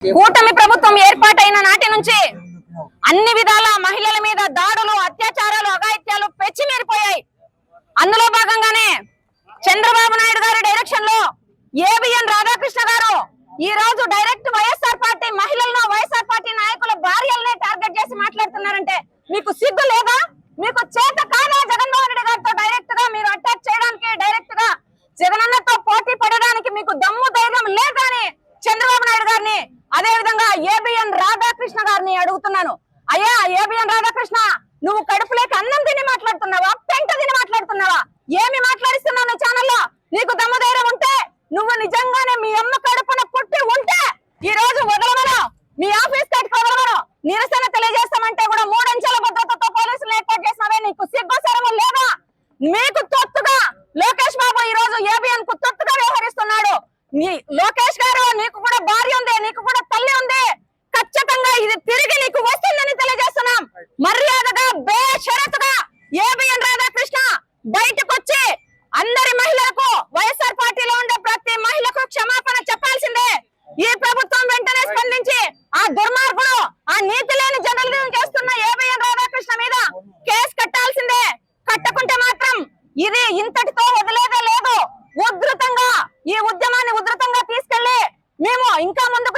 కూటమి ప్రభుత్వం ఏర్పాటైన నాటి నుంచి అన్ని విధాల మహిళల మీద దాడులు, అత్యాచారాలు, అఘాయిత్యాలు పెచ్చిమీరిపోయాయి. అందులో భాగంగానే చంద్రబాబు నాయుడు గారి డైరెక్షన్ లో ఏబిఎన్ రాధాకృష్ణ గారు ఈ రోజు డైరెక్ట్ వైఎస్ఆర్ పార్టీ మహిళలను, వైఎస్ఆర్ పార్టీ నాయకుల భార్యలనే టార్గెట్ చేసి మాట్లాడుతున్నారంటే మీకు సిగ్గు లేదా? మీకు చేత కాదా జగన్మోహన్ రెడ్డి గారితో డైరెక్ట్ గా మీరు అటాక్ చేయడానికి, డైరెక్ట్ గా జగనన్నతో పోటీ పడడానికి మీకు దమ్ము ధైర్యం లేదా అని చంద్రబాబు నాయుడు గారిని, అదే విధంగా ఏబిఎన్ రాధాకృష్ణ గారిని అడుగుతున్నాను. అయ్యా ఏబిఎన్ రాధాకృష్ణ, నువ్వు కడుపులేక అన్నం తిని మాట్లాడుతున్నావా, పెంట తిని మాట్లాడుతున్నావా? ఏమి మాట్లాడిస్తున్నావు నీ ఛానల్లో? నీకు దమ్ము ధైర్యం ఉంటే నువ్వు నిజంగానే మీ అమ్మ కడుపున పుట్టి ఉంటే ఈ రోజు వదలమను, మీ ఆఫీస్ కట్టుకు వదలమను. నిరసన తెలియజేస్తామంటే కూడా 3 అంచెల భద్రతతో పోలీసులు ఏర్పాటు చేసినవే, నీకు సిగ్గు శరము లేదా? మీకు తొత్తుగా లోకేష్ బాబు ఈ రోజు ఏబిఎన్ కు తొత్తుగా వ్యవహరిస్తున్నాడు. లోకేష్ గారు, నీకు కూడా భార్య ఉంది, నీకు కూడా తల్లి ఉంది. ఖచ్చితంగా ఇది తిరిగి నీకు వస్తుందని తెలియజేస్తున్నాం. మర్యాదగా బేషరతుగా ఏబిఎన్ రాధాకృష్ణ బయటకు వచ్చి అందరి మహిళలకు, వైఎస్ఆర్ పార్టీలో ఉండే ప్రతి మహిళకు క్షమాపణ చెప్పాల్సిందే. ఈ ప్రభుత్వం వెంటనే స్పందించి ఆ దుర్మార్గుడు, ఆ నీతి లేని జర్నలిజం చేస్తున్న ఏబిఎన్ రాధాకృష్ణ మీద కేసు కట్టాల్సిందే. కట్టకుంటే మాత్రం ఇది ఇంతటితో వదిలేదే లేదు. ఉధృతంగా ఈ ఉద్యమాన్ని ఉధృతంగా తీసుకెళ్లి మేము ఇంకా ముందు